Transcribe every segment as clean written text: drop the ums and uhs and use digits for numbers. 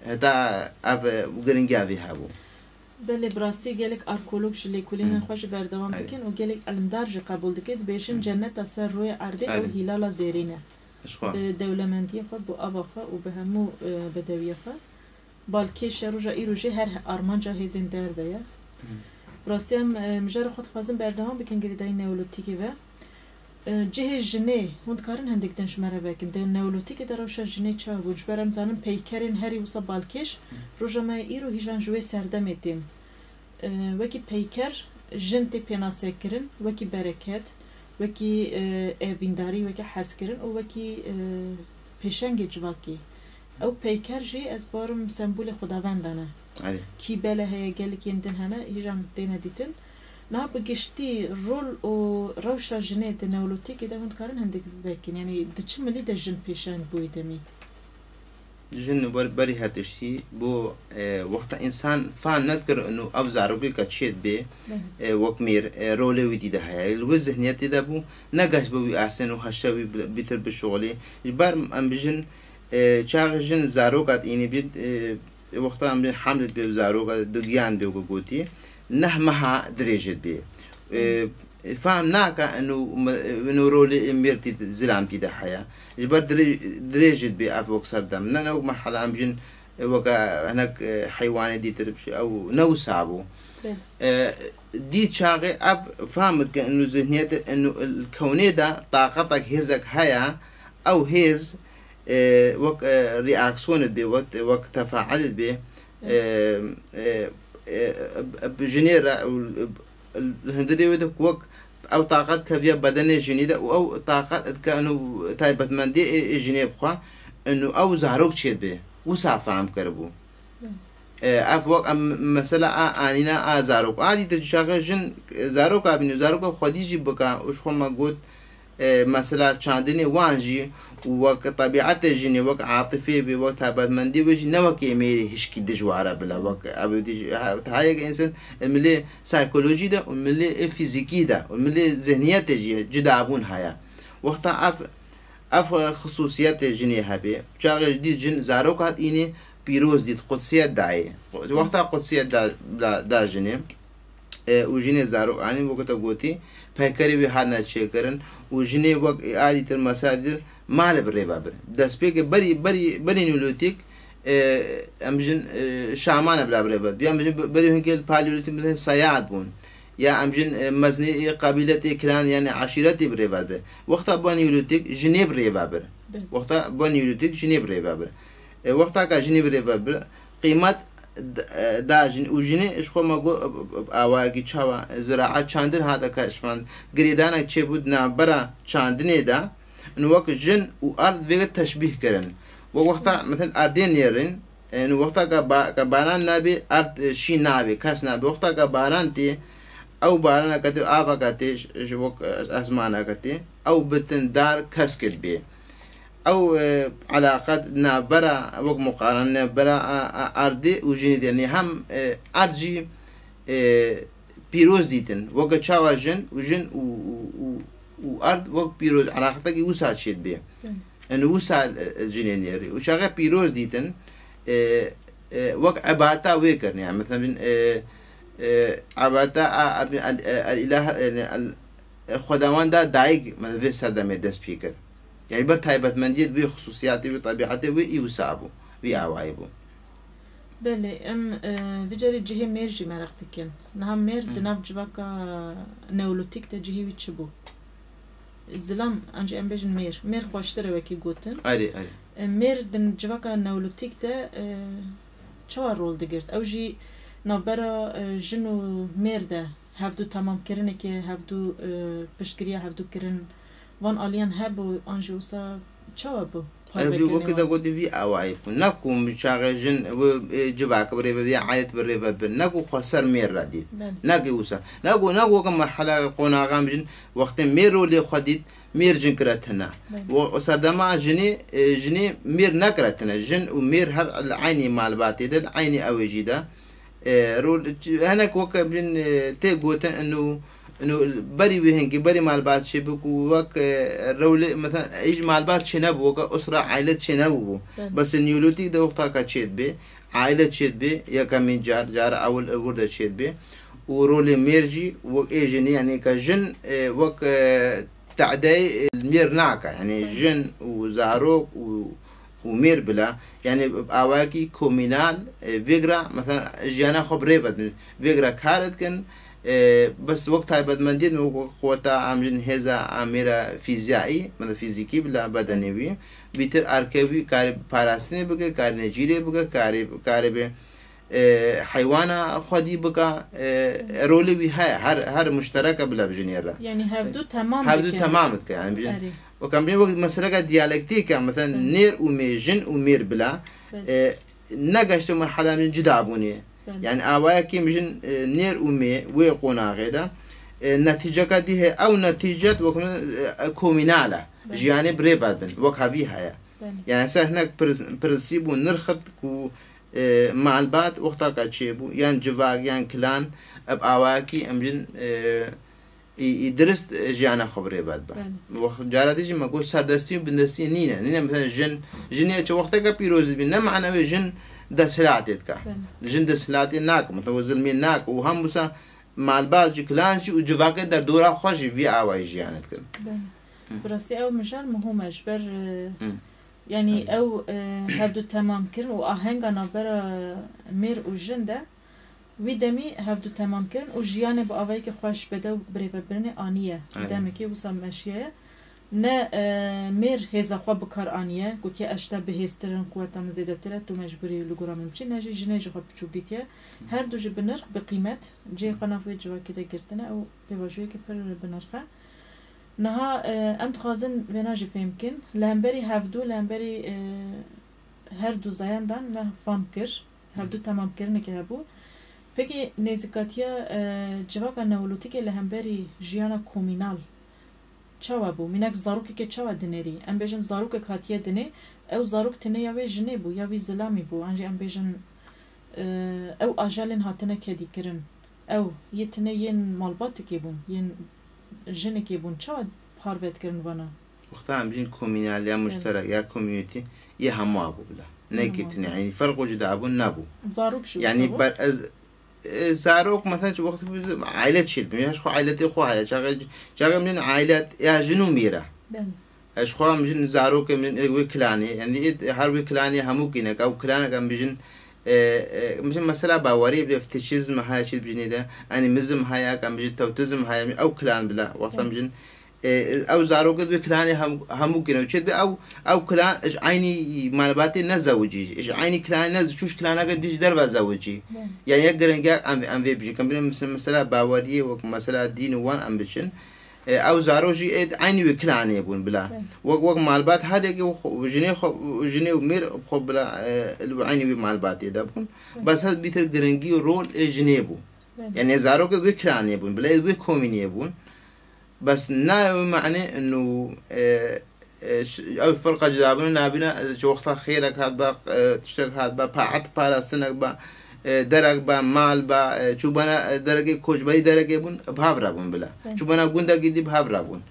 هتا اف گرنگاوی هبو بله براستی گلک آرکولوگ شلی کلین خوش بردوام بکن و گلک علمدار ج قبول دکید بیشن جنت اثر روی عرضه او هلال زیرینه به دولمندی خود با آبخه و به همو بدویه خود بالکی شروجا ایروجی هر آرمانجا هزین در بیا براستی هم مجار خود خوازم بردوام بکن گریدای نولوتیکی و جه جنه هند کارن هندک دنش مره بکن ده نولوتیکی در روش جنه چه بوج برم زنم پیکرین هری وسا بالکش روزا ما ایرو هیجان جوی سردم اتیم وکی پیکر جن تی پناسه کرن وکی برکت وکی بینداری وکی حس کرن و وکی پیشنگ جواکی او پیکر جی از بارم سمبول خداوندانه کی بله هی گلی کی اندن هنه هیجان دینا دیتن نه بگشتی رول و روش جنه نولوتیکی ده هند کارن هندک بکن یعنی دچ ملی ده جن پیشنگ بویده می جن بري هاتشي بو وقت انسان فان نذكر انه افزع بي كتشيت بي وكمير رولي ودي ده هاي الوزهنيات ده بو نقاش بوي احسن وهشاوي بيتر بشغلي جبار ام بجن شاغ جن زاروقات اني بيد وقت ام حملت بي زاروقات دجيان بي وقوتي نهمها درجت بي فهم ناكا انه رولي ميرتي زلام بي ده حياه جبر درجت بي افوق سردم نانا مرحله ام جن وكا هناك حيوان دي تربش او نو سابو دي شاغي اف فهمت انه ذهنيته انه الكونيه ده طاقتك هزك هيا او هز وك رياكسيون بي وقت تفاعلت بي بجنيرة الهندري ودك وك او طاقت كفيا بدني جنيدة او طاقت كانوا تايبت من دي جنيب خوا انه او زهروك تشيد به وسع فهم كربو افوق مثلا انينا زهروك عادي تشاغل جن زهروك ابن زهروك خديجي بكا وش خما قلت مثلا چاندني وانجي وك طبيعته جني وك عاطفي بوقت هبت من دي وجي نوك يميري هشكي دجوارا بلا وك ابدي هاي انسان الملي سايكولوجي ده والملي فيزيكي ده والملي ذهنيات جدا ابون هيا وقت اف خصوصيات جني هبي شاغل دي جن زاروك هات اني بيروز دي قدسيات داي وقت قدسيات دا جني وجني زاروك يعني وقت قوتي فكري بهذا الشيء وجني وق عادة المصادر مال بريبابر دس بيك بري نيولوتيك امجن شامان بلا بريبابر بيامجن بري هنقل باليولوتيك مثلا صياد بون يا امجن مزني قبيلتي كلان يعني عشيرتي بريبابر وقت بانيولوتيك جنيب بريبابر وقت بانيولوتيك جنيب بريبابر وقت كا جنيب بريبابر قيمة داجن وجني ايش خو ما اواگی چاوا زراعت چاندن هذا كاشفان گريدانا چه بود نا برا چاندني دا ان وقت جن و ارض ويغ تشبيه كرن وقتا مثلا اردين يرن ان وقتا کا بانان نابي ارض شي نابي كاس نابي وقتا کا بانان تي او بانان كتي ابا كتي وق اسمانا كتي او بتن دار كسكت بي او علاقات نابرا وق مقارنة نابرا اردي وجني يعني هم ارجي بيروز ديتن وق تشاوا جن وجن وارد وق بيروز علاقتك وسع شيد بيه انه وسع الجنينيري وشاغا بيروز ديتن وق عباتا ويكر يعني مثلا عباتا الاله يعني خداوند دا دايق مثلا في سردمي دس بيكر يعني برتايبت من ديت بي خصوصياتي وطبيعتي ويوسابو ويعوايبو بله ام بجري جهه ميرجي مرقتكن نهم مير دناب جباكا نولوتيك تجهي ويتشبو الزلام انجي ام بيجن مير خوشتره وكي قوتن اري مير دن جباكا نولوتيك تا چوار رول دگرت او جي نابرا جنو مير ده هفدو تمام کرنه که هفدو پشتگریه هفدو کرن وان آلیان هبو انجوسا چوابو في وقت قد في أواعي نكو مشاغل جن وجواك بريبا في عادة بريبا نكو خسر مير رديد نكو وسا نكو كم مرحلة قونا غام جن وقت ميرو اللي خديد مير جن كرتنا وصدما جني مير نكرتنا جن ومير هر العيني مال باتي ده العيني أوجي ده رول هناك وقت جن تيجوتن إنه إنه بري وهنكي بري مالبات شبك ووك رول مثلا إيج مالبات شنب وك أسرة عائلة شنب بس النيولوتيك ده وقتها كشيد به عائلة شيد به يا كمين جار أول ورد شيد به ورول ميرجي وإيجني يعني كجن وك تعدي المير ناكا يعني جن وزاروك ومير بلا يعني بأواكي كومينال فيجرا مثلا جانا خبري بدل فيجرا كارد كن بس وقتها بد منديد قوتا عاملين هذا عامرة فيزيائي مثلا فيزيكي بلا بدنيوي بيتر أركبي كارب باراستني بقى كارب نجيري بقى كارب حيوانا خدي بقى رولي بها هر مشتركة بلا بجنيرة يعني هفدو تمام يعني بجن وكان بين وقت مسألة ديالكتيكا مثلا نير ومي جن ومير بلا نقشت مرحلة من جدابوني يعني أواكي مجن نير ومي ويقونا غيدا نتيجة كده أو نتيجة وكمان كومينالة جياني بريفادن وكهفيها يعني سهناك برنسيبو نرخد كو مع البات وقتا كاتشيبو يعني جواك يعني كلان أب أواكي أمجن يدرس جيانا خبري بعد وجارة ديجي ما قول سادستي وبندستي نينا مثلا جنية وقتها كبيروز بينا معنا جن دسلاتي كا جن دسلاتي ناك مثلا زلمين ناك وهم بسا مع البعض كلانشي وجواك در دورا خوش في آواي جيانا تكن براسي أو مجال مهم أجبر يعني أو هبدو تمام كرن وآهنگا نابر مير وجن ده ويدمي هفدو تمام كرن وجيانه بأوائي که خوش بده و بريفه برنه آنيه دمه که وصا مشيه نه مير هزا خواه بكار آنيه قوت يا اشتا بهسترن قوتا مزيده تره تو مجبوري لغورا ممچه نجي جنه جي خواه بچوك ديتيه هر دو جي بنرخ بقيمت جي خنافوي جواكي ده گرتنه او بواجوه که پر بنرخه نها ام تخازن بناجي فهمكن لهمبري هفدو لهمبري هر دو زيان دان ما فهم كر هفدو تمام كرنه که هبو Peki nezikatiya civaka neolotike lehemberi jiyana kominal çava bu minak zaruk ke çava dineri em bejin zaruk hatiye dine ev zaruk tine ya ve jine bu ya vi zilami bu anje em bejin ev ajalin hatine kedikirin ev yetine yen malbat ke bun yen jine ke bun çava parvet kirin bana وقتها عم بيجين كومينال يا مشترك يا كوميونيتي يا همو ابو بلا نكتني يعني فرق وجود ابو نابو زاروك شو يعني زاروك مثلا وقت عائلة شيد مش خو عائلتي خو هيا شغل من عائلة يا جنو ميرا ايش خو من زاروك من وكلاني يعني هر وكلاني همو كينك او كلانك ام بيجن مثل مثلا باوري بفتشيزم هاي شيد بجني ده اني مزم هاي كم بيجي توتزم هاي او كلان بلا وقت بيجن او زاروك وكلاني همو كينو شيد او كلان ايش عيني مالباتي نزوجي ايش عيني كلان نز شوش كلانك ديج دربا زوجي يعني يقرن ام في بيجي كم مثلا باوري ومثلا دين وان ام بيجن او زاروجي عيني وكلاني يبون بلا وق مالبات هذا وجني ومير خو بلا عيني مالباتي دابون بس هذا بيتر جرنجي رول جنيبو يعني زاروك وكلاني يبون بلا وكوميني يبون بس ناوي معنى انه او فرقة جدابنا نابنا شو وقتها خيرك هاد با تشتغل هاد با باعت بالا سنك با درك با مال با شو بنا درجة كوج باي درجة بون بهافرا بون بلا شو بنا قندا جدي بهافرا بون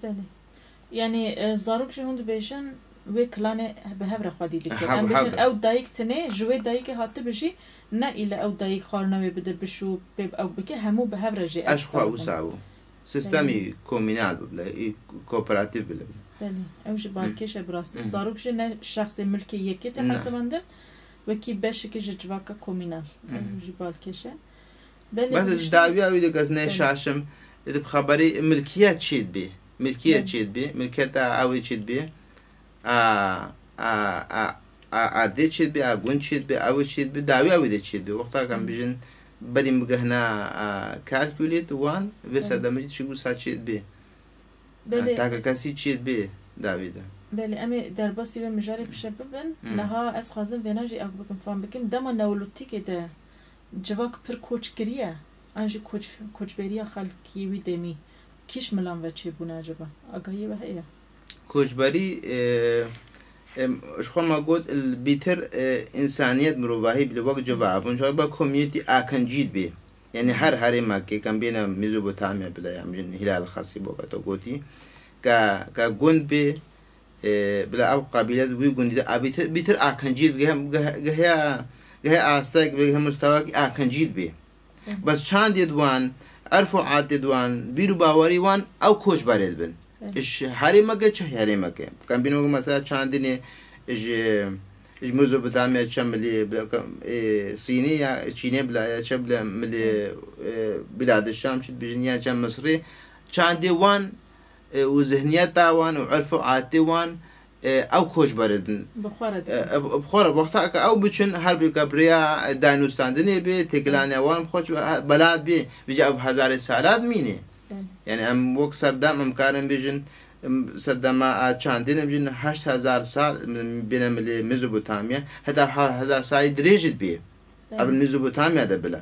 بله يعني زاروك شو هند بيشن وكلانه بهافرا خدي ديك ام بيشن او دايك تنه جوي دايك هات بشي نا الى او دايك خارنا بده بشو بيب او بك همو بهافرا جي اشخوا وساو سيستمي كومينال بلا كوبراتيف بلا بله اوج بالكشه براستي زاروك شنه شخص ملكي يكي تحسبندن وكي باش كي جواكا كومينال اوج بالكشه بس داوي اوي دكاسنه شاشم دب خبري ملكيات شيد بي ملكيات اوي شيد بي عادي شيد بي اغون شيد بي اوي شيد بي داوي اوي دي شيد بي وقتا كان بيجن بدي مجهنا كالكوليت وان بس هذا مجد شو ساتشيد بيه تاكا كاسي تشيد بيه داويدا بله أمي درباسي بمجاري بشبابن لها أس خازن بناجي أقبكم فهم بكم دما نولوتي كده جواك پر کوچ کریه انجی کوچ بریا خالقی وی دمی کیش ملام و چه بونه عجبا آگاهی به هیا کوچ بری شخو ما قلت البيتر إنسانية مروباهي بالوقت جواب ونشاء با كوميونيتي آكنجيد بي يعني هر مكة كان بينا ميزوبوتاميا بلا يعني هلال خاصي بوقت وقوتي كجند بي بلا أو قبيلة ويجون إذا بيتر أكنجيل جه أستاك جه مستواك أكنجيل بي بس شان ديدوان أرفع عاد ديدوان بيرو باوري وان أو كوش بارد بن إيش هاري مكة شو هاري مكة كان بينو مثلا شان ديني إيش ميزوبوتاميا شملي بلا صينية چينية بلا شبلا ملي بلاد الشام شد بجنيا شام مصري شان ديوان وذهنيات وان وعرفوا عادي وان او كوش بردن بخورة وقتها او بچن هربي كبريا داينوستان دني بي تكلانيا وان خوش بلاد بي بيجا بهزار سالات ميني يعني ام وقت سردام امكارن بيجن سردما چاندين بيجن 8000 سال بين ميزوبوتاميا حتى 1000 سال دريجت بي قبل ميزوبوتاميا ده بلا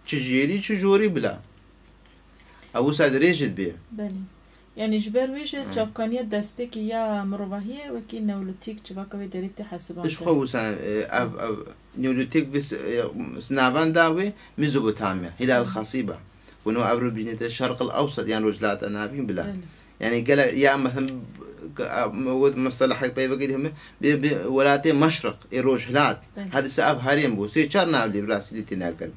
تجيري تجوري بلا او سال دريجت بي يعني جبر ويش جافكانية دسبك يا مروحية وكي نولوتيك جباكوي دريت حسبان إيش خوصا نولوتيك بس سنافان داوي ميزوبوتاميا هي الخصيبة ونو أبرو بينة الشرق الأوسط يعني رجلات أنافين بلا يعني قال يا مثلا مصطلح بيبقى ولاتي مشرق الرجلات هذا سأب هاريم بو سيشارنا اللي براسي اللي تناقل